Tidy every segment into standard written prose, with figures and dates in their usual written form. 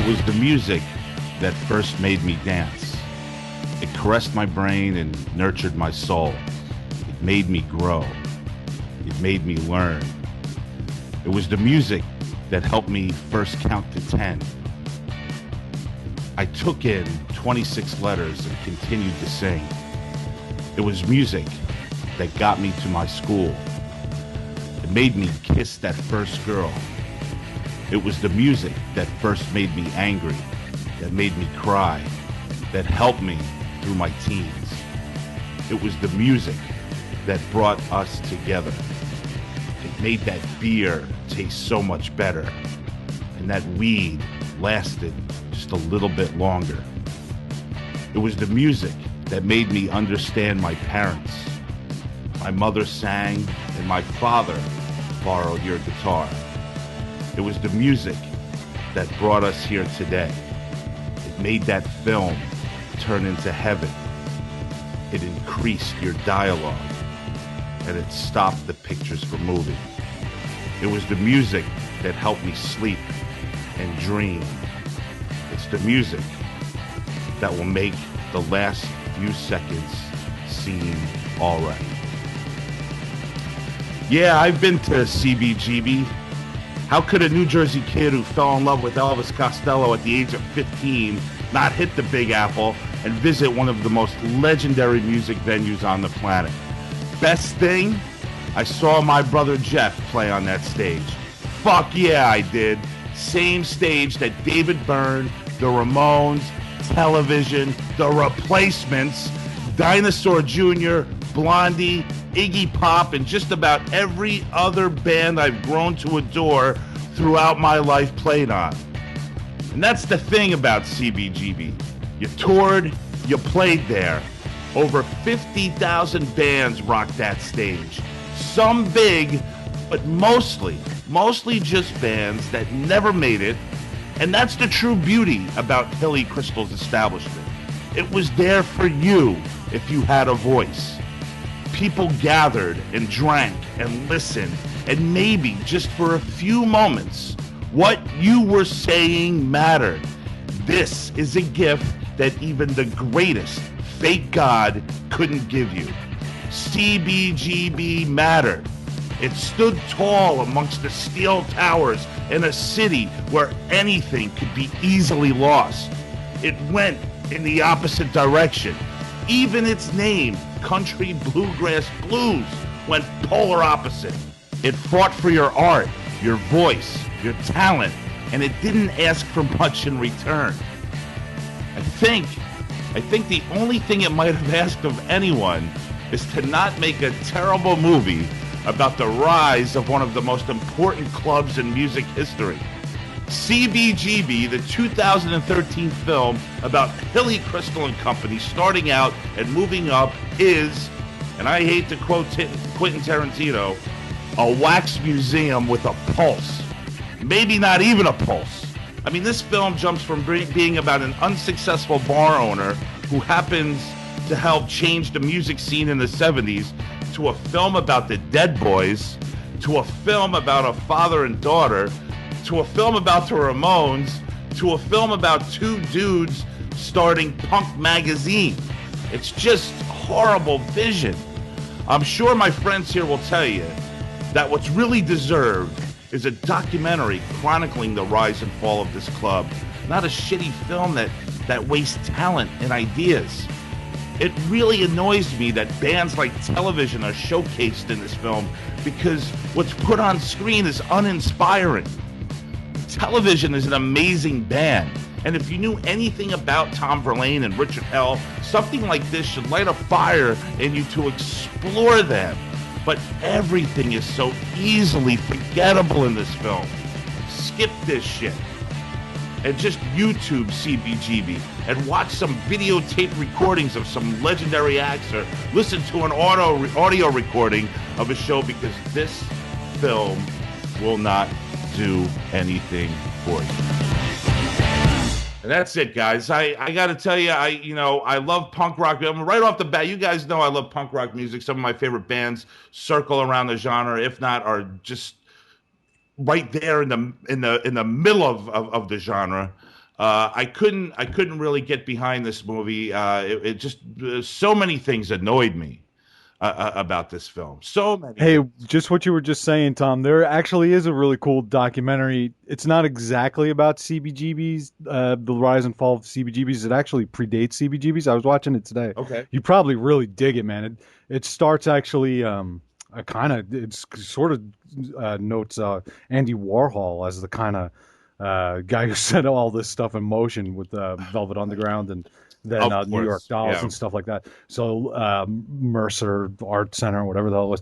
was the music that first made me dance. It caressed my brain and nurtured my soul. It made me grow. It made me learn. It was the music that helped me first count to 10. I took in 26 letters and continued to sing. It was music that got me to my school. It made me kiss that first girl. It was the music that first made me angry, that made me cry, that helped me through my teens. It was the music that brought us together. It made that beer taste so much better, and that weed lasted just a little bit longer. It was the music that made me understand my parents. My mother sang, and my father borrowed your guitar. It was the music that brought us here today. It made that film turn into heaven. It increased your dialogue, and it stopped the pictures from moving. It was the music that helped me sleep and dream. It's the music that will make the last few seconds seem all right. Yeah, I've been to CBGB. How could a New Jersey kid who fell in love with Elvis Costello at the age of 15 not hit the Big Apple and visit one of the most legendary music venues on the planet? Best thing, I saw my brother Jeff play on that stage. Fuck yeah, I did. Same stage that David Byrne, the Ramones, Television, the Replacements, Dinosaur Jr., Blondie, Iggy Pop, and just about every other band I've grown to adore throughout my life played on. And that's the thing about CBGB. You toured, you played there. Over 50,000 bands rocked that stage. Some big, but mostly just bands that never made it. And that's the true beauty about Hilly Crystal's establishment. It was there for you if you had a voice. People gathered and drank and listened, and maybe just for a few moments, what you were saying mattered. This is a gift that even the greatest fake god couldn't give you. CBGB mattered. It stood tall amongst the steel towers in a city where anything could be easily lost. It went in the opposite direction. Even its name, Country Bluegrass Blues, went polar opposite. It fought for your art, your voice, your talent, and it didn't ask for much in return. I think the only thing it might have asked of anyone is to not make a terrible movie about the rise of one of the most important clubs in music history. CBGB, the 2013 film about Hilly Crystal and Company starting out and moving up, is, and I hate to quote Quentin Tarantino, a wax museum with a pulse. Maybe not even a pulse. I mean, this film jumps from being about an unsuccessful bar owner who happens to help change the music scene in the 70s, to a film about the Dead Boys, to a film about a father and daughter, to a film about the Ramones, to a film about two dudes starting punk magazine. It's just horrible vision. I'm sure my friends here will tell you that what's really deserved is a documentary chronicling the rise and fall of this club, not a shitty film that wastes talent and ideas. It really annoys me that bands like Television are showcased in this film because what's put on screen is uninspiring. Television is an amazing band, and if you knew anything about Tom Verlaine and Richard Hell, something like this should light a fire in you to explore them. But everything is so easily forgettable in this film. Skip this shit and just YouTube CBGB and watch some videotape recordings of some legendary acts, or listen to an audio recording of a show, because this film will not do anything for you. And that's it, guys. I got to tell you, I love punk rock. Right off the bat, you guys know I love punk rock music. Some of my favorite bands circle around the genre, if not are just right there in the middle of the genre. I couldn't really get behind this movie. It just so many things annoyed me about this film. So many Hey, things. just what you were just saying, Tom. There actually is a really cool documentary. It's not exactly about CBGBs, the rise and fall of CBGBs. It actually predates CBGBs. I was watching it today. Okay. You probably really dig it, man. It starts actually, kind of, it's sort of notes Andy Warhol as the kind of guy who set all this stuff in motion with Velvet Underground and then Of New York course. Dolls Yeah. and stuff like that. So Mercer Art Center, whatever the hell it was,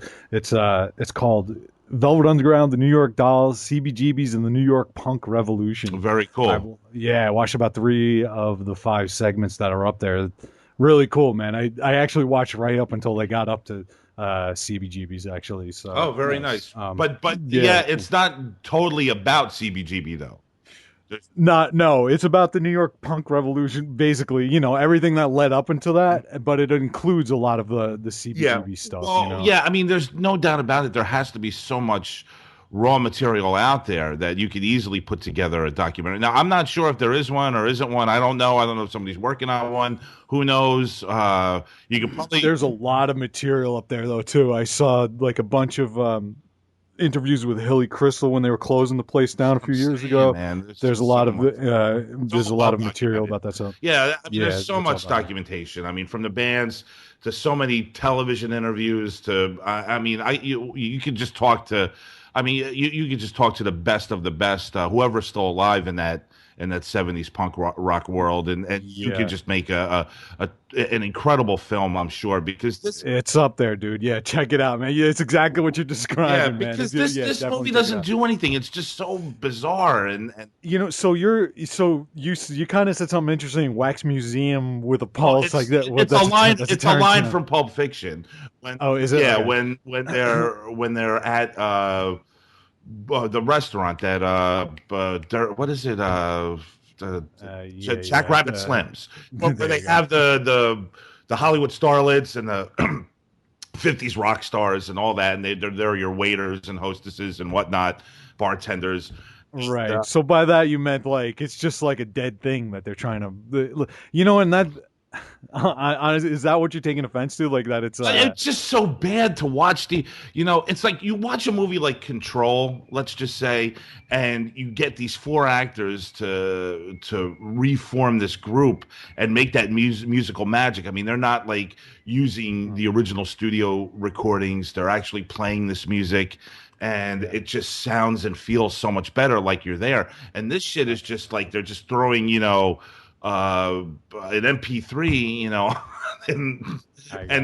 it's called Velvet Underground, the New York Dolls, CBGBs, and the New York Punk Revolution. Very cool. I watched about 3 of the 5 segments that are up there. Really cool, man. I actually watched right up until they got up to CBGBs actually. So Oh, very nice. But yeah, yeah, it's not totally about CBGB though. Just- no, it's about the New York punk revolution, basically, everything that led up into that, but it includes a lot of the Yeah. CBGB stuff. Well, yeah, I mean, there's no doubt about it. There has to be so much raw material out there that you could easily put together a documentary. Now, I'm not sure if there is one or isn't one. I don't know. I don't know if somebody's working on one. Who knows? You could probably. There's a lot of material up there though too. I saw like a bunch of interviews with Hilly Crystal when they were closing the place down a I'm few years saying, ago. man, there's There's a just lot so of much. It's there's a all lot well of material documented. about that stuff. Yeah, I mean, there's Yeah, so it's all much documented. documentation. I mean, from the bands to so many television interviews to, I mean, you could just talk to, I mean, you could just talk to the best of the best, whoever's still alive in that 70s punk rock world, and you could Yeah. just make an incredible film, I'm sure, because this. It's up there, dude. Yeah, check it out, man. Yeah, it's exactly what you're Yeah, describing, man. because It's, this yeah, this definitely movie check it doesn't out. do anything. It's just so bizarre and So you kind of said something interesting. Wax museum with a well, pulse, like it's that. What it's a that's line. that's a It's a line Tarantino. from Pulp Fiction. When Oh, is it? yeah, Okay. when they're at the restaurant that what is it Yeah, Jack yeah. Rabbit Slims, where There they you go. have the Hollywood starlets and the 50s rock stars and all that, and they're your waiters and hostesses and whatnot, bartenders. Right. So by that you meant like it's just like a dead thing that they're trying and that honestly, is that what you're taking offense to? Like that it's It's just so bad to watch it's like you watch a movie like Control, let's just say, and you get these four actors to reform this group and make that musical magic. I mean, they're not like using the original studio recordings. They're actually playing this music and yeah. it just sounds and feels so much better like you're there. And this shit is just like they're just throwing, an MP3, and I and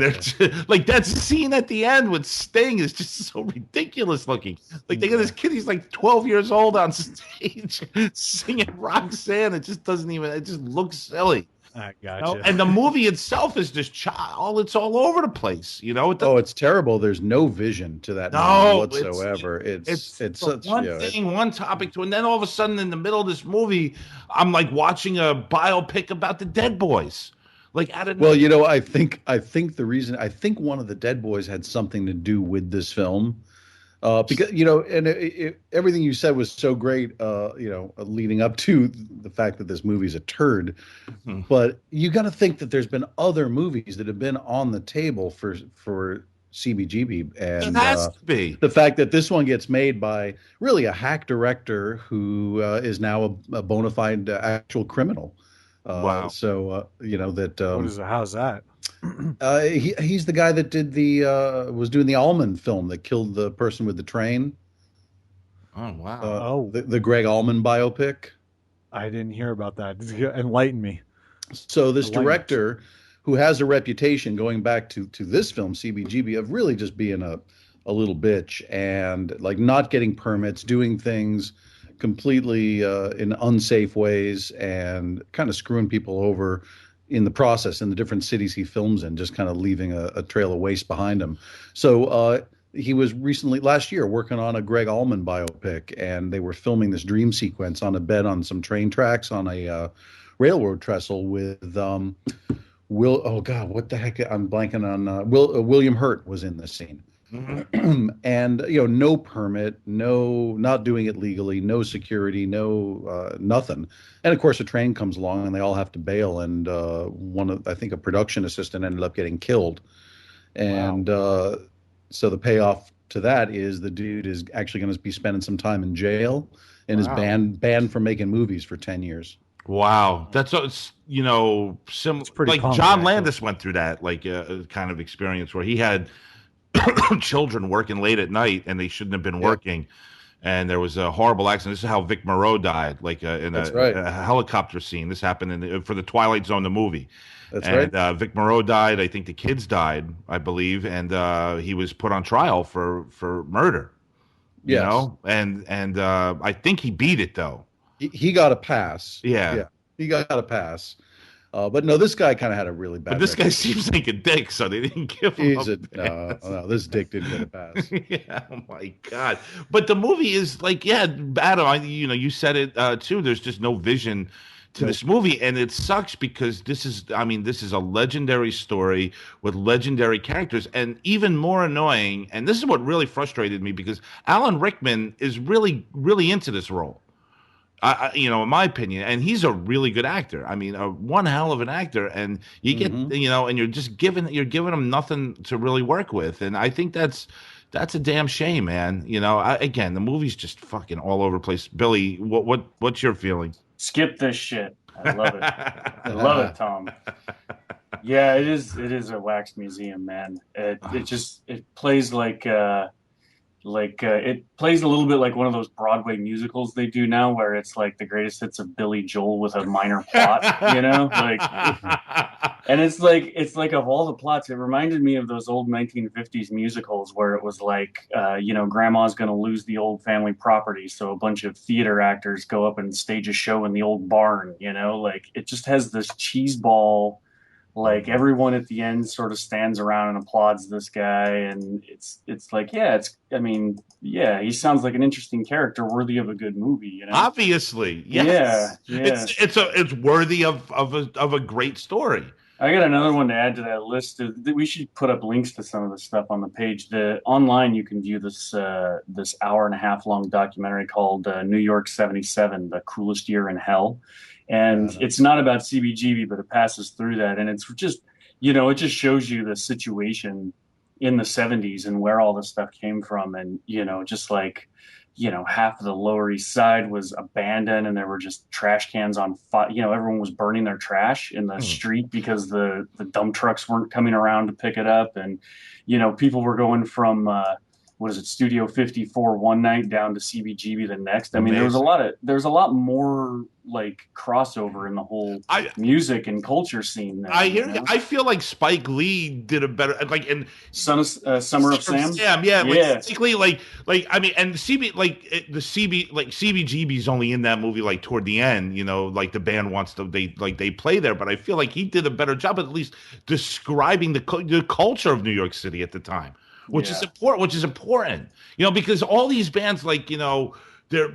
they're gotcha. just, like that scene at the end with Sting is just so ridiculous looking. Like they got this Yeah. kid, he's like 12 years old on stage singing Roxanne. It just doesn't even. It just looks silly. I You know? gotcha. And the movie itself is just it's all over the place. It Oh, doesn't. it's terrible. There's no vision to that movie No, it's whatsoever. It's it's it's from such, one thing, one topic to, and then all of a sudden, in the middle of this movie, I'm like watching a biopic about the Dead Boys, like out of well, nowhere. I think one of the Dead Boys had something to do with this film. Because and everything you said was so great. Leading up to the fact that this movie's a turd, Hmm. but you got to think that there's been other movies that have been on the table for CBGB, It and has to be. the fact that this one gets made by really a hack director who is now a bona fide actual criminal. Wow. That What is it? How's that? he's the guy that did the was doing the Allman film that killed the person with the train. Oh wow. Oh, The Greg Allman biopic. I didn't hear about that. Enlighten me. So this Enlighten me. director, who has a reputation going back to this film CBGB of really just being a little bitch and like not getting permits, doing things completely in unsafe ways, and kind of screwing people over in the process in the different cities he films in, just kind of leaving a trail of waste behind him. So he was recently last year working on a Greg Allman biopic, and they were filming this dream sequence on a bed on some train tracks on a railroad trestle with Will. Oh God, what the heck? I'm blanking on William Hurt was in this scene. Mhm. And no permit, no, not doing it legally, no security, no nothing. And of course, a train comes along, and they all have to bail. And I think a production assistant ended up getting killed. Wow. And so the payoff to that is the dude is actually going to be spending some time in jail and is Wow. banned from making movies for 10 years. Wow, that's it's It's pretty like punk, John actually. Landis went through that like kind of experience where he had children working late at night and they shouldn't have been Yep, working, and there was a horrible accident. This is how Vic Moreau died, like in that's right. a helicopter scene. This happened for the Twilight Zone, the movie, That's right. and Vic Moreau died. I think the kids died, I believe, and he was put on trial for murder. Yes. And I think he beat it though. He got a pass. Yeah. Yeah, he got a pass. But no, this guy kind of had a really But bad this guy reputation. seems like a dick, so they didn't give him He's a a no, pass. no, this dick didn't get a pass. Yeah, oh my God. But the movie is like, yeah, Adam, you said it too. There's just no vision to Nope. this movie, and it sucks because this is a legendary story with legendary characters, and even more annoying. And this is what really frustrated me because Alan Rickman is really, really into this role. In my opinion, and he's a really good actor. I mean, one hell of an actor, and you get, Hmm. and you're giving him nothing to really work with, and I think that's a damn shame, man. Again, the movie's just fucking all over the place. Billy, what's your feeling? Skip this shit. I love it. I love it, Tom. Yeah, it is a wax museum, man. It plays it plays a little bit like one of those Broadway musicals they do now, where it's like the greatest hits of Billy Joel with a minor plot, and it's like of all the plots, it reminded me of those old 1950s musicals where it was like, grandma's going to lose the old family property, so a bunch of theater actors go up and stage a show in the old barn. Like it just has this cheeseball, like everyone at the end sort of stands around and applauds this guy, and it's like, yeah, I mean, yeah, he sounds like an interesting character worthy of a good movie. Obviously, Yeah, yes, yeah. it's worthy of a great story. I got another one to add to that list. We should put up links to some of the stuff on the page. The online you can view this hour and a half long documentary called New York '77: The Coolest Year in Hell, and No. it's not about CBGB, but it passes through that, and it's just, it just shows you the situation in the '70s and where all this stuff came from, and just like, half of the Lower East Side was abandoned, and there were just trash cans on fire. Everyone was burning their trash in the Hmm. street because the dump trucks weren't coming around to pick it up, and people were going from what is it, Studio 54 one night down to CBGB the next. I mean, Amazing. there's a lot more like crossover in the whole I music and culture scene there. I hear you. I feel like Spike Lee did a better like in Summer of From Sam. Sam, yeah, like Yeah, basically, I mean, and CBGB's only in that movie like toward the end, like the band wants to they play there, but I feel like he did a better job at least describing the culture of New York City at the time, yeah. which is important, because all these bands they're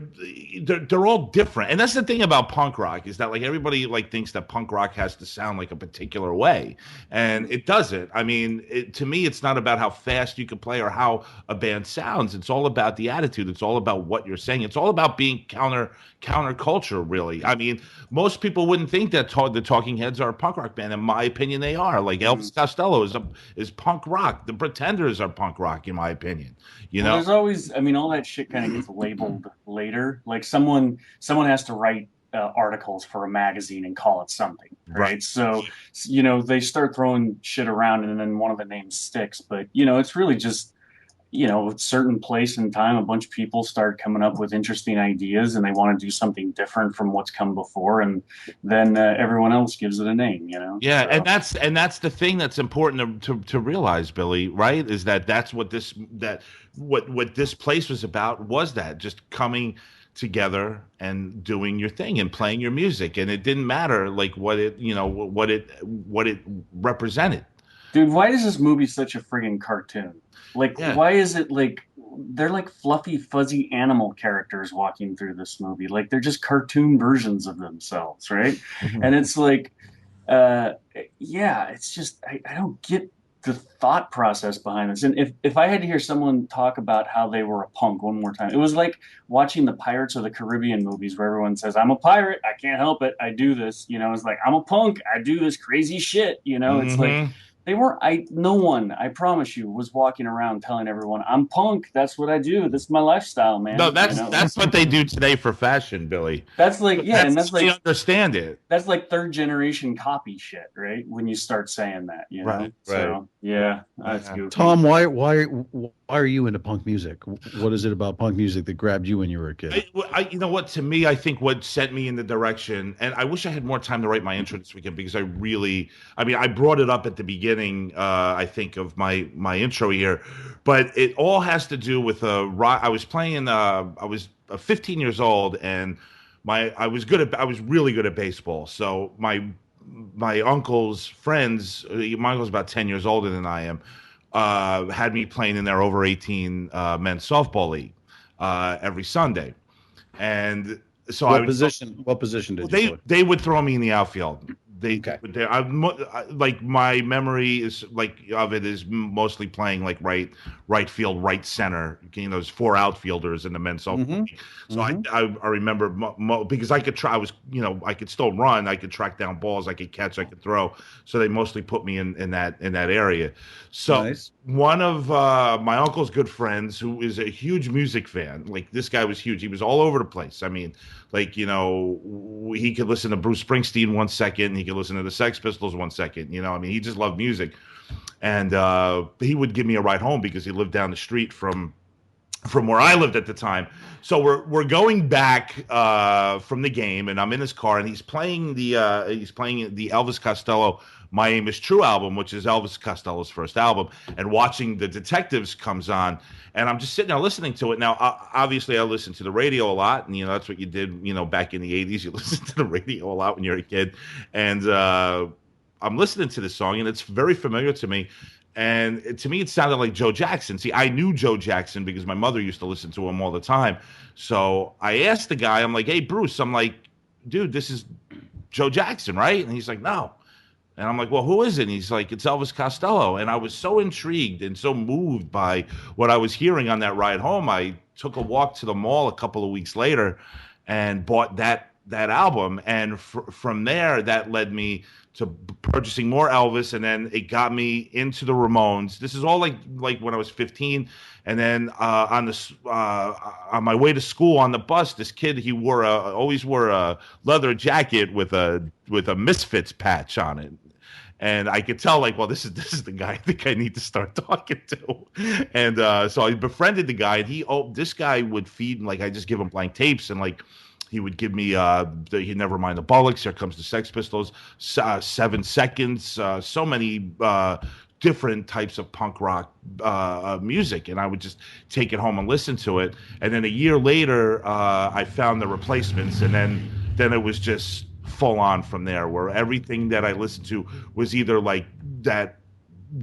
they're all different, and that's the thing about punk rock is that like everybody like thinks that punk rock has to sound like a particular way, and it doesn't. I mean, to me, it's not about how fast you can play or how a band sounds. It's all about the attitude. It's all about what you're saying. It's all about being counterculture. Really, I mean, most people wouldn't think that the Talking Heads are a punk rock band. In my opinion, they are. Like Mhm. Elvis Costello is punk rock. The Pretenders are punk rock, in my opinion. You Well, know. there's always, I mean, all that shit kind of gets labeled later. Like someone has to write articles for a magazine and call it something, Right. right? So, they start throwing shit around, and then one of the names sticks. But it's really just, a certain place and time, a bunch of people start coming up with interesting ideas, and they want to do something different from what's come before, and then everyone else gives it a name. Yeah, So, and that's the thing that's important to realize, Billy. Right? Is that's what this place was about? Was that just coming together and doing your thing and playing your music, and it didn't matter like what it represented. dude, why is this movie such a friggin' cartoon? Like, Yeah. why is it like they're like fluffy, fuzzy animal characters walking through this movie? Like, they're just cartoon versions of themselves, right? And it's like, uh, yeah, it's just I don't get the thought process behind this. And if I had to hear someone talk about how they were a punk one more time, it was like watching the Pirates of the Caribbean movies where everyone says, I'm a pirate, I can't help it, I do this. It's like, I'm a punk, I do this crazy shit. It's like Mm-hmm. they weren't, no one, I promise you, was walking around telling everyone, I'm punk, that's what I do, this is my lifestyle, No, man. that's what they do today for fashion, Billy. That's like, But yeah, and that's they understand it. that's like third generation copy shit, right? When you start saying that, Right, right. So yeah, that's Yeah. goofy. Tom, why are you into punk music? What is it about punk music that grabbed you when you were a kid? You know what? To me, I think what sent me in the direction, and I wish I had more time to write my intro this weekend because I brought it up at the beginning, I think, of my intro here, but it all has to do with I was playing. I was 15 years old, and I was really good at baseball. So my uncle's friends, my uncle's about 10 years older than I am, had me playing in their over 18 men's softball league every Sunday. And so What position did you they play? they would throw me in the outfield. Okay. Like my memory is like of it is mostly playing like right field, right center. There's four outfielders in the men's softball Mm-hmm. league. So Mm-hmm. I remember because I could try. I could still run. I could track down balls. I could catch. I could throw. So they mostly put me in that area. So Nice. one of my uncle's good friends, who is a huge music fan, like this guy was huge. He was all over the place. I mean, like he could listen to Bruce Springsteen 1 second, he could listen to the Sex Pistols 1 second. I mean, he just loved music, and he would give me a ride home because he lived down the street from where I lived at the time. So we're going back from the game, and I'm in his car, and he's playing the Elvis Costello "My Aim Is True" album, which is Elvis Costello's first album, and watching The Detectives comes on, and I'm just sitting there listening to it. Now, obviously, I listen to the radio a lot, and that's what you did, back in the '80s. You listened to the radio a lot when you're a kid, and I'm listening to this song, and it's very familiar to me. And to me, it sounded like Joe Jackson. See, I knew Joe Jackson because my mother used to listen to him all the time. So I asked the guy, I'm like, hey, Bruce, I'm like, dude, this is Joe Jackson, right? And he's like, no. And I'm like, well, who is it? And he's like, it's Elvis Costello. And I was so intrigued and so moved by what I was hearing on that ride home. I took a walk to the mall a couple of weeks later and bought that album. And from there, that led me to purchasing more Elvis, and then it got me into the Ramones. This is all like when I was 15, and then on my way to school on the bus, this kid, he always wore a leather jacket with a Misfits patch on it. And I could tell, like, well, this is the guy I think I need to start talking to. And so I befriended the guy, and this guy would feed, like, I just give him blank tapes, and like he would give me Never Mind the Bollocks, Here Comes the Sex Pistols, 7 Seconds, so many different types of punk rock music, and I would just take it home and listen to it. And then a year later, I found the Replacements, and then it was just full on from there, where everything that I listened to was either like that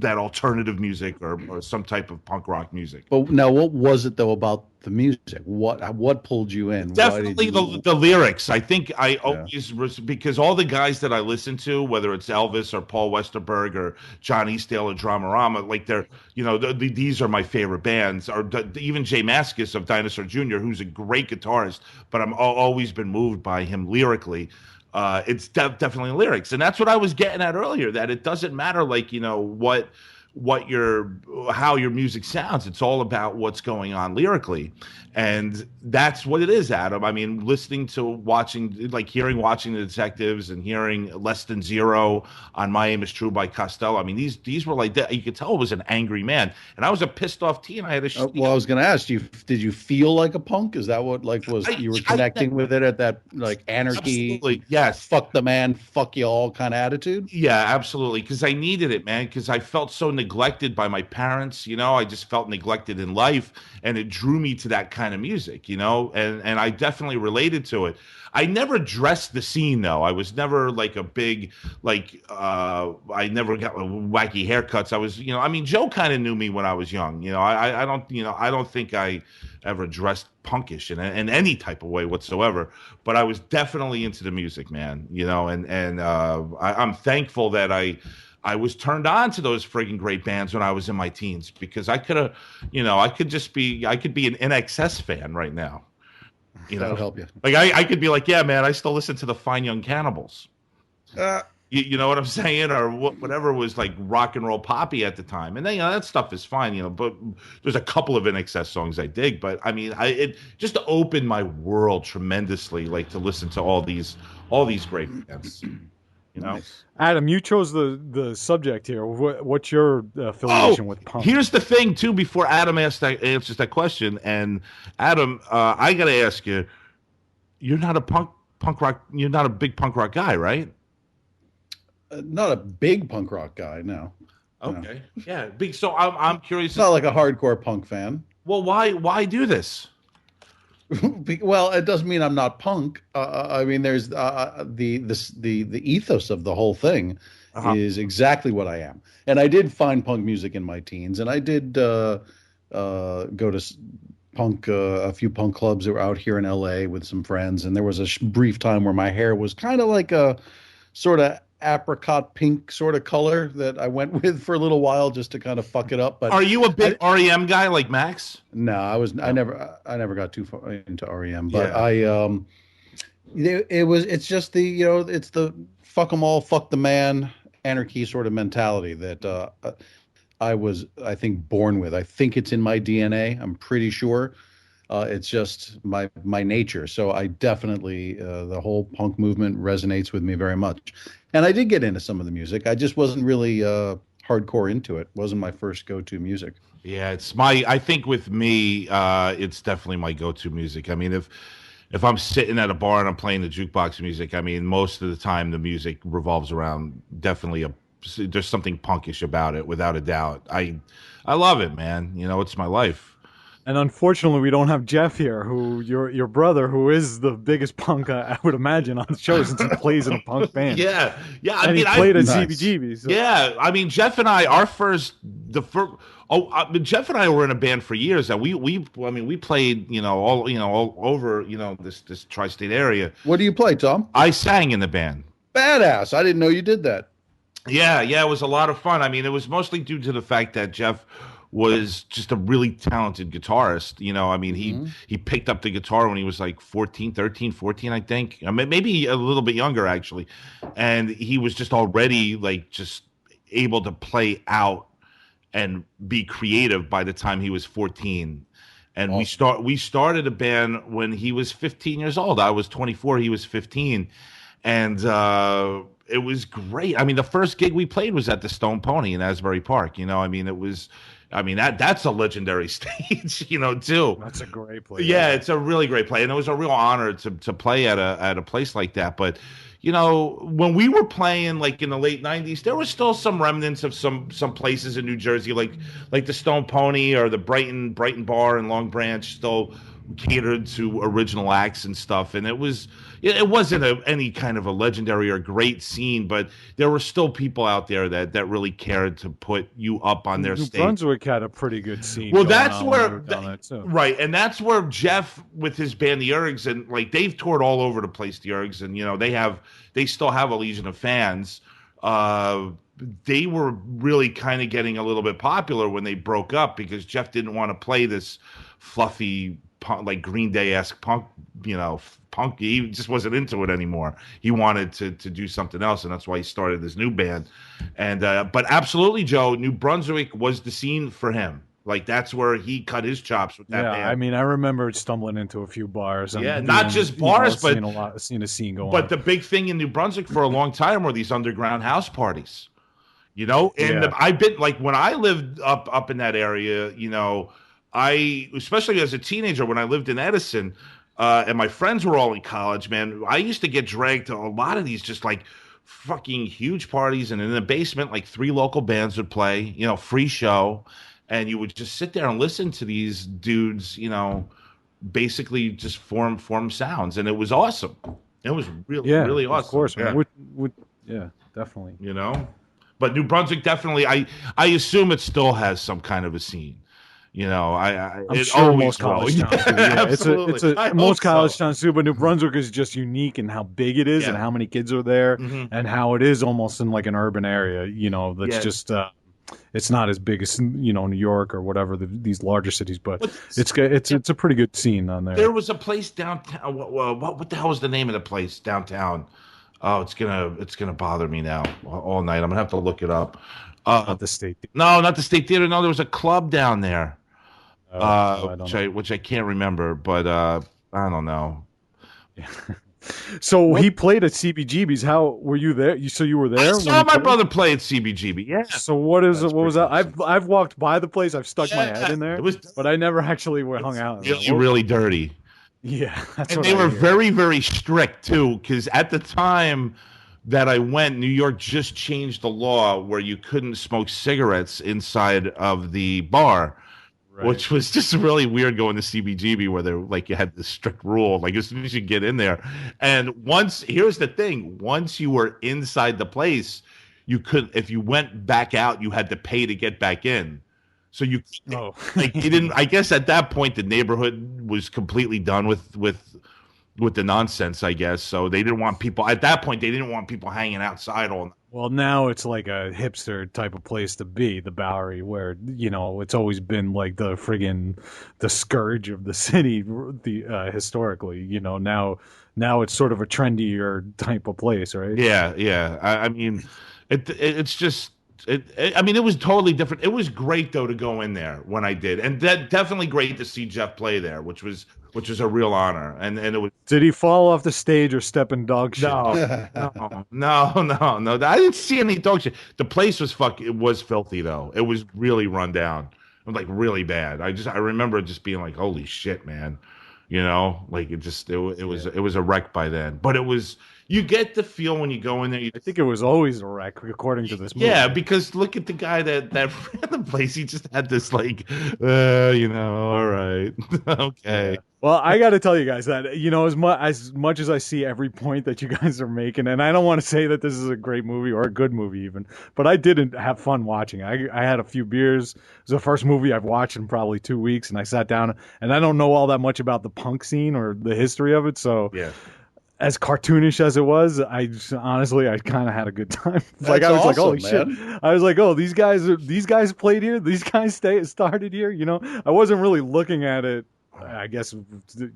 alternative music or some type of punk rock music. But now, what was it though about the music? What pulled you in? Definitely the lyrics. I think I always because all the guys that I listen to, whether it's Elvis or Paul Westerberg or John Eastdale or Dramarama, like they're these are my favorite bands. Or even Jay Mascis of Dinosaur Jr., who's a great guitarist, but I'm always been moved by him lyrically. It's definitely lyrics, and that's what I was getting at earlier. That it doesn't matter, like how your music sounds. It's all about what's going on lyrically, and that's what it is, Adam. I mean, watching the Detectives and hearing Less Than Zero on My Aim Is True by Costello. I mean, these were like that. You could tell it was an angry man, and I was a pissed off teen. I had a well, I was going to ask you, did you feel like a punk? Is that what you were connecting with it at that like anarchy? Absolutely, yes. Fuck the man, fuck you all kind of attitude. Yeah, absolutely. Because I needed it, man. Because I felt so neglected by my parents. I just felt neglected in life, and it drew me to that kind of music. And I definitely related to it. I never dressed the scene though. I was never like a big I never got wacky haircuts. I was, I mean, Joe kind of knew me when I was young. I don't think I ever dressed punkish in any type of way whatsoever. But I was definitely into the music, man. I'm thankful that I was turned on to those friggin' great bands when I was in my teens because I could have, I could be an NXS fan right now. That'll help you. Like I could be like, yeah, man, I still listen to the Fine Young Cannibals. You know what I'm saying, or whatever was like rock and roll poppy at the time, and then that stuff is fine, but there's a couple of NXS songs I dig, but I mean, it just opened my world tremendously, like to listen to all these great bands. Nice. Adam, you chose the subject here. What's your affiliation with punk? Here's the thing, too. Before Adam answers that question, and Adam, I got to ask you: you're not a punk rock. You're not a big punk rock guy, right? Not a big punk rock guy, no. Okay, no. Yeah, big. So I'm curious. Not like a hardcore punk fan. Well, why do this? Well, it doesn't mean I'm not punk. I mean, there's the ethos of the whole thing is exactly what I am, and I did find punk music in my teens, and I did go to punk a few punk clubs that were out here in LA with some friends, and there was a brief time where my hair was kind of like a sort of apricot pink sort of color that I went with for a little while just to kind of fuck it up. But are you a big REM guy like Max? No, I never got too far into REM, but yeah. It's just the it's the fuck 'em all, fuck the man anarchy sort of mentality that I think born with. I think it's in my DNA. I'm pretty sure. It's just my nature. So I definitely, the whole punk movement resonates with me very much. And I did get into some of the music. I just wasn't really hardcore into it. Wasn't my first go-to music. Yeah, I think with me, it's definitely my go-to music. I mean, if I'm sitting at a bar and I'm playing the jukebox music, I mean, most of the time the music revolves around definitely there's something punkish about it, without a doubt. I love it, man. It's my life. And unfortunately, we don't have Jeff here, who your brother, who is the biggest punk I would imagine on the show since he plays in a punk band. Yeah. I mean, he played at CBGB. So. Yeah, I mean, Jeff and I, Jeff and I were in a band for years, and we played, all over, this tri-state area. What do you play, Tom? I sang in the band. Badass! I didn't know you did that. Yeah, it was a lot of fun. I mean, it was mostly due to the fact that Jeff was just a really talented guitarist. I mean, he picked up the guitar when he was like 13, 14, I think. Maybe a little bit younger, actually. And he was just already like just able to play out and be creative by the time he was 14. And awesome. we started a band when he was 15 years old. I was 24, he was 15. And it was great. I mean, the first gig we played was at the Stone Pony in Asbury Park. I mean, that's a legendary stage, too. That's a great place. Yeah, it's a really great place. And it was a real honor to play at a place like that. But, when we were playing like in the late 90s, there was still some remnants of some places in New Jersey, like the Stone Pony or the Brighton Bar in Long Branch still catered to original acts and stuff. And it wasn't any kind of a legendary or great scene, but there were still people out there that really cared to put you up on their stage. New Brunswick had a pretty good scene. Well, that's where right, and that's where Jeff with his band the Ergs, and like they've toured all over the place, the Ergs, and they still have a legion of fans. They were really kind of getting a little bit popular when they broke up because Jeff didn't want to play this fluffy punk, like Green Day-esque punk, punk. He just wasn't into it anymore. He wanted to do something else, and that's why he started this new band. And but absolutely, Joe, New Brunswick was the scene for him. Like that's where he cut his chops with that band. I mean, I remember stumbling into a few bars. And not just bars, but seeing a scene going. But the big thing in New Brunswick for a long time were these underground house parties. I've been like when I lived up in that area, I, especially as a teenager, when I lived in Edison, and my friends were all in college, man, I used to get dragged to a lot of these just like fucking huge parties. And in the basement, like 3 local bands would play, free show. And you would just sit there and listen to these dudes, basically just form sounds. And it was awesome. It was really awesome. Of course, man. Yeah. Definitely. But New Brunswick definitely, I assume it still has some kind of a scene. I'm it sure always most college will. towns do. Yeah, Absolutely. I hope most college so. towns do, but New Brunswick is just unique in how big it is and Yeah. how many kids are there Hmm. and how it is almost in like an urban area. That's Yeah. just it's not as big as New York or whatever these larger cities, but What's, it's a pretty good scene on there. there was a place downtown. What the hell was the name of the place downtown? Oh, it's gonna bother me now all night. I'm gonna have to look it up. Not the state. No, not the State Theater. No, there was a club down there. Oh, I don't know. Which I can't remember, but I don't know. So he played at CBGB's. How were you there? So you were I there when saw he my played? brother play at CBGB. Yeah, So what is That's what was pretty that? awesome. I've walked by the place. I've stuck my yeah. head in there, It was but I never actually hung out. in there. really, really dirty. Yeah, that's And what they I were hear. very, very strict too, because at the time that I went, New York just changed the law where you couldn't smoke cigarettes inside of the bar, Right. which was just really weird going to CBGB where they're like you had this strict rule, like as soon as you get in there. And here's the thing, once you were inside the place, you could if you went back out, you had to pay to get back in. So Oh, like you didn't. I guess at that point the neighborhood was completely done with the nonsense. I guess so. They didn't want people at that point. They didn't want people hanging outside all night. Well, now it's like a hipster type of place to be, the Bowery, where it's always been like the scourge of the city, historically. Now it's sort of a trendier type of place, right? Yeah, yeah. I mean, it's just. I mean, it was totally different. It was great though to go in there when I did, and that definitely great to see Jeff play there, which was a real honor. And it was Did he fall off the stage or step in dog shit? no. I didn't see any dog shit. The place it was filthy though. It was really run down, like really bad. I remember just being like, holy shit, man. Like it was a wreck by then. But you get the feel when you go in there. I think it was always a wreck, according to this movie. Yeah, because look at the guy that ran the place. He just had this like, all right, okay. Yeah. Well, I got to tell you guys that as much as I see every point that you guys are making, and I don't want to say that this is a great movie or a good movie even, but I didn't have fun watching. I had a few beers. It was the first movie I've watched in probably 2 weeks, and I sat down, and I don't know all that much about the punk scene or the history of it, so Yeah. as cartoonish as it was, I kind of had a good time. Like I was like, awesome, holy man. shit! I was like, oh, these guys played here. These guys started here. I wasn't really looking at it, I guess,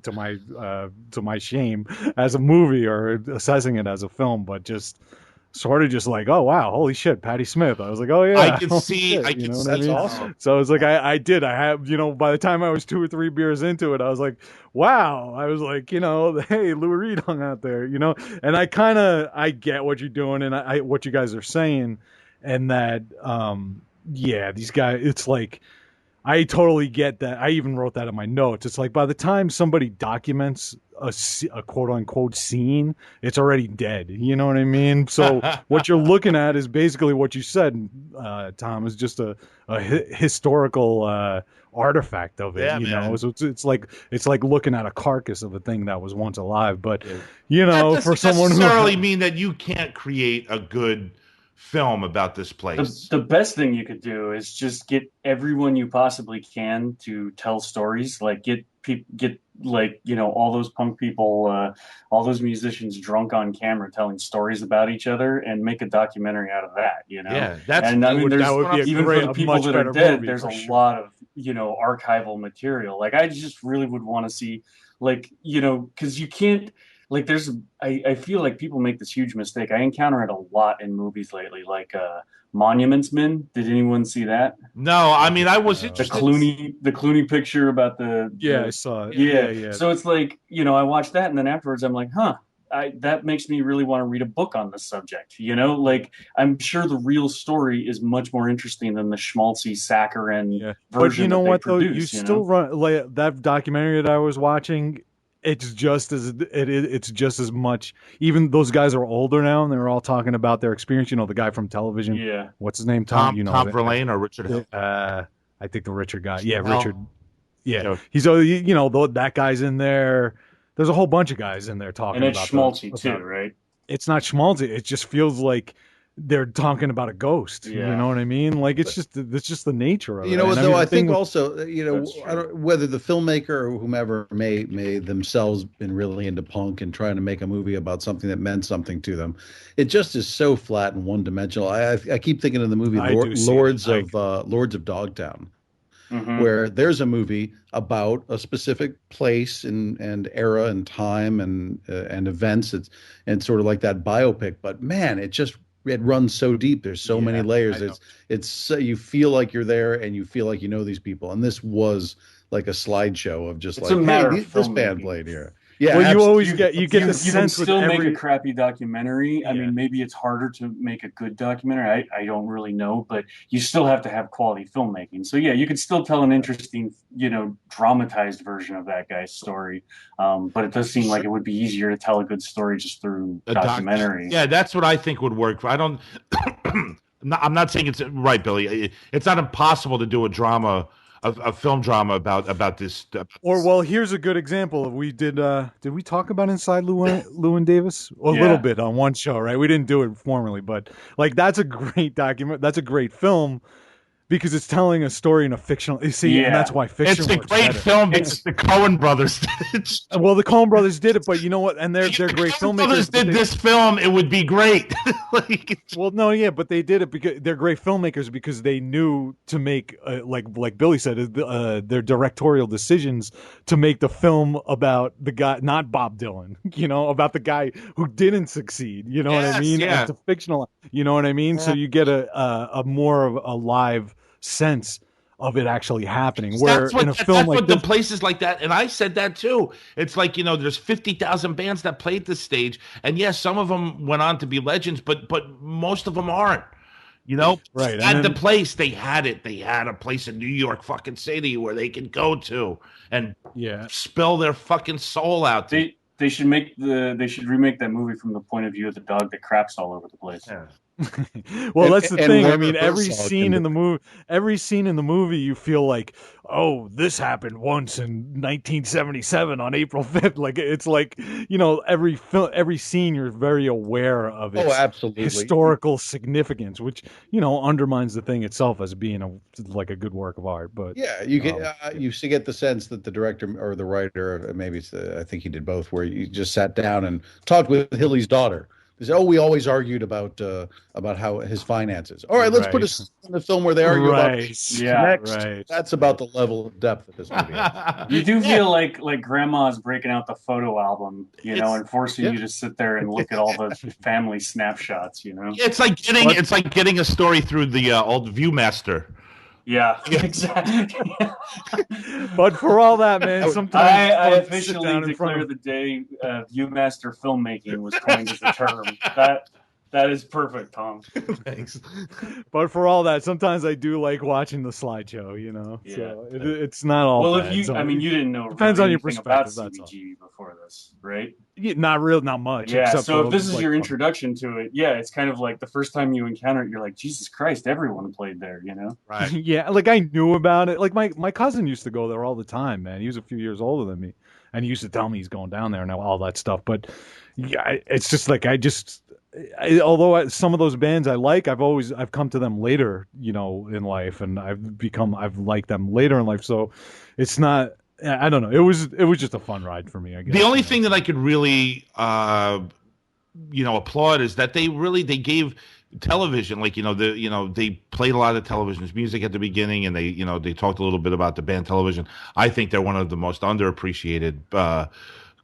to my shame, as a movie or assessing it as a film, but just sort of just like, oh wow, holy shit, Patti Smith. I was like, oh yeah, I can holy see. shit, I can see. what I That's mean? awesome. So I was like, I did. I have, by the time I was 2 or 3 beers into it, I was like, wow. I was like, hey, Lou Reed hung out there, and I get what you're doing and what you guys are saying, and that, yeah, these guys, it's like, I totally get that. I even wrote that in my notes. It's like by the time somebody documents a quote unquote scene, it's already dead. You know what I mean? So what you're looking at is basically what you said, Tom, is just a historical artifact of it. Yeah, you man. know, so it's like looking at a carcass of a thing that was once alive. But That for doesn't someone necessarily who mean that you can't create a good film about this place. The best thing you could do is just get everyone you possibly can to tell stories. Like get like all those punk people, all those musicians drunk on camera telling stories about each other, and make a documentary out of that. Yeah, and I mean, there's that would be a even great, for the a people much that are better dead, movie, there's for a sure. lot of archival material. Like I just really would want to see, like because you can't. Like I feel like people make this huge mistake. I encounter it a lot in movies lately, like Monuments Men. Did anyone see that? No, I mean I was The interested. The Clooney picture about the Yeah, I saw it. yeah. So it's like, I watched that and then afterwards I'm like, that makes me really want to read a book on this subject. Like I'm sure the real story is much more interesting than the schmaltzy saccharine version. But you know that they what though? produce, You still run like that documentary that I was watching. It's just as much. Even those guys are older now, and they're all talking about their experience. The guy from television. Yeah. What's his name? Tom Tom Verlaine or Richard Hill? I think the Richard guy. Yeah, Hell. Richard. Yeah, Yeah. he's that guy's in there. There's a whole bunch of guys in there talking And it's about schmaltzy the, too, about, right? It's not schmaltzy. It just feels like they're talking about a ghost. Yeah. You know what I mean? Like it's just the nature of it. You know what, And though? mean, I the thing think with- also, That's I true. don't, whether the filmmaker or whomever may themselves been really into punk and trying to make a movie about something that meant something to them, it just is so flat and one dimensional. I keep thinking of the movie I do see that. Lords of Dogtown, Hmm. where there's a movie about a specific place and era and time and events. And sort of like that biopic, but man, it runs so deep. There's so many Yeah, layers. I know. You feel like you're there and you feel like you know these people. And this was like a slideshow of just It's a like, hey, matter of this band filmmaking. played here. Yeah, well, you always You get the you can sense with still make a every crappy documentary. I yeah. mean, maybe it's harder to make a good documentary. I don't really know, but you still have to have quality filmmaking. So yeah, you could still tell an interesting, dramatized version of that guy's story. But it does seem like it would be easier to tell a good story just through A documentary. Yeah, that's what I think would work. I don't. I'm not saying it's right, Billy. It's not impossible to do a drama, a film drama about this. Or well, here's a good example. We did we talk about Inside Llewyn Davis a little Yeah. bit on one show, right? We didn't do it formally, but like that's a great document. That's a great film because it's telling a story in a fictional. You see, and Yeah. that's why fiction It's a works great better. film because the Coen brothers did it. Well, the Coen brothers did it, but you know what? And they're If the great Coen filmmakers. brothers but did they- this film, it would be great. Like, Well, no, yeah, but they did it because they're great filmmakers because they knew to make, like Billy said, their directorial decisions to make the film about the guy, not Bob Dylan, about the guy who didn't succeed. You know what I Yes, mean? yeah. And to fictional, you know what I mean? So you get a more of a live sense of it actually happening. Where in a film that's like what this, the places like that, and I said that too. It's like there's 50,000 bands that played this stage, and yes, some of them went on to be legends, but most of them aren't. right? And At the then place they had it. They had a place in New York, fucking city, where they could go to and yeah, spill their fucking soul out. They should remake that movie from the point of view of the dog that craps all over the place. Yeah. well, that's the And thing. I Werner mean, every Herzog scene can in the movie, you feel like, oh, this happened once in 1977 on April 5th. Like it's like every scene, you're very aware of Oh, its absolutely. historical significance, which undermines the thing itself as being like a good work of art. But Yeah, you get yeah. you should get the sense that the director or the writer, maybe I think he did both, where you just sat down and talked with Hilly's daughter. They said, "Oh, we always argued about how his finances." All right, let's put a scene in the film where they argue about right, Yeah. next. right. That's about the level of depth that this movie has. You do feel like grandma's breaking out the photo album, and forcing Yeah. you to sit there and look at all the family snapshots, It's like getting a story through the old ViewMaster. Yeah, exactly. But for all that, man, sometimes I it's fun to sit officially down in front declare of the day Viewmaster filmmaking was coined as a term. That is perfect, Tom. Thanks. But for all that, sometimes I do like watching the slideshow, Yeah. So it's not all Well, bad. if you, So I mean, you didn't know depends really on your anything about perspective, that's all. CBGB before this, right? not much. Yeah. except So for, if this is like, your introduction to it, yeah, it's kind of like the first time you encounter it, you're like, Jesus Christ, everyone played there, Right. yeah, like I knew about it. Like my cousin used to go there all the time, man. He was a few years older than me, and he used to tell me he's going down there and all that stuff. But yeah, it's just like although some of those bands I like, I've come to them later, in life, and I've liked them later in life. So it's not. I don't know. It was just a fun ride for me, I guess. The only thing that I could really, applaud is that they gave television, like they played a lot of television's music at the beginning, and they talked a little bit about the band Television. I think they're one of the most underappreciated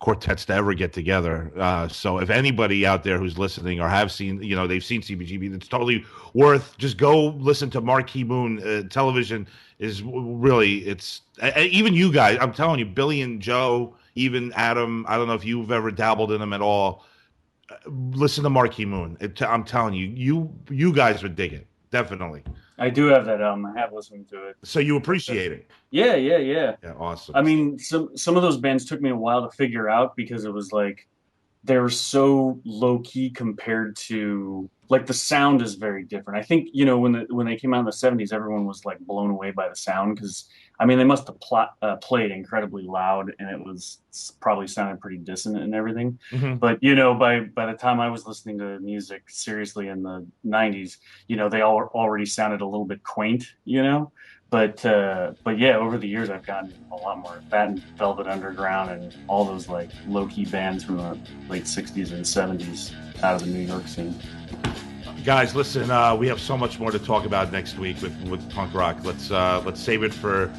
quartets to ever get together. So if anybody out there who's listening or have seen, they've seen CBGB, it's totally worth just go listen to Marquee Moon. Television is really, it's even you guys. I'm telling you, Billy and Joe, even Adam. I don't know if you've ever dabbled in them at all. Listen to Marquee Moon. I'm telling you, you guys would dig it, definitely. I do have that album. I have listened to it. So you appreciate it. Yeah. Yeah, awesome. I mean, some of those bands took me a while to figure out because it was like, they're so low key compared to like the sound is very different. I think when they came out in the '70s, everyone was like blown away by the sound because I mean they must have played incredibly loud and probably sounded pretty dissonant and everything. Mhm. But by the time I was listening to music seriously in the '90s, they all already sounded a little bit quaint, But yeah, over the years I've gotten a lot more of that and Velvet Underground and all those like low key bands from the late '60s and '70s out of the New York scene. Guys, listen, we have so much more to talk about next week with punk rock. Let's save it for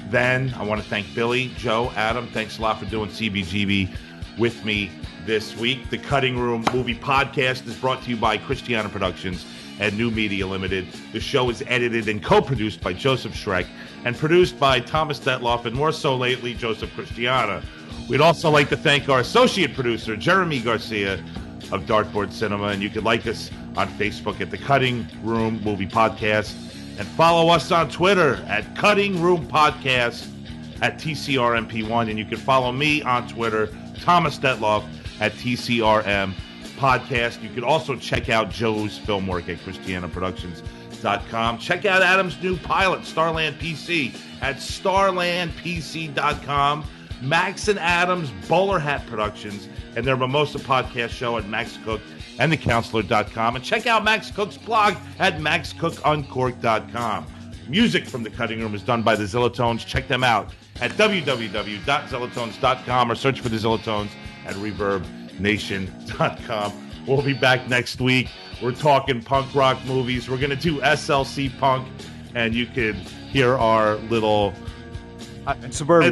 then. I want to thank Billy, Joe, Adam. Thanks a lot for doing CBGB with me this week. The Cutting Room Movie Podcast is brought to you by Christiana Productions and New Media Limited. The show is edited and co-produced by Joseph Schreck and produced by Thomas Detloff and more so lately, Joseph Christiana. We'd also like to thank our associate producer, Jeremy Garcia of Dartboard Cinema, and you can like us on Facebook at The Cutting Room Movie Podcast and follow us on Twitter at Cutting Room Podcast at TCRMP1, and you can follow me on Twitter, Thomas Detloff, at TCRM Podcast. You can also check out Joe's film work at ChristianaProductions.com. Check out Adam's new pilot, Starland PC, at StarlandPC.com. Max and Adam's Bowler Hat Productions and their Mimosa Podcast show at Max Cook and thecounselor.com. And check out Max Cook's blog at maxcookuncorked.com. Music from The Cutting Room is done by the Zillatones. Check them out at www.zillatones.com or search for the Zillatones at ReverbNation.com. We'll be back next week. We're talking punk rock movies. We're going to do SLC Punk, and you can hear our little... And Suburbia.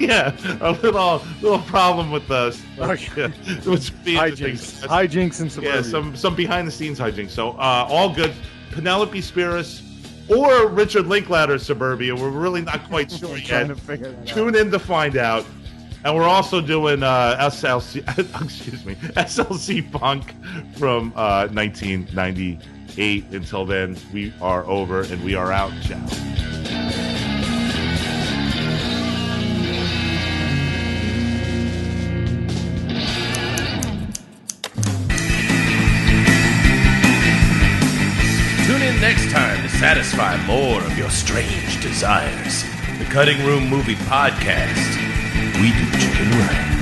Yeah, a little problem with us. Okay. It was Hijinks and Suburbia. Yeah, some behind the scenes hijinks. So all good. Penelope Spheris or Richard Linklater's Suburbia. We're really not quite sure yet. Tune in to find out. And we're also doing SLC Punk from 1998. Until then, we are over and we are out. Ciao. Tune in next time to satisfy more of your strange desires. The Cutting Room Movie Podcast. We do chicken right.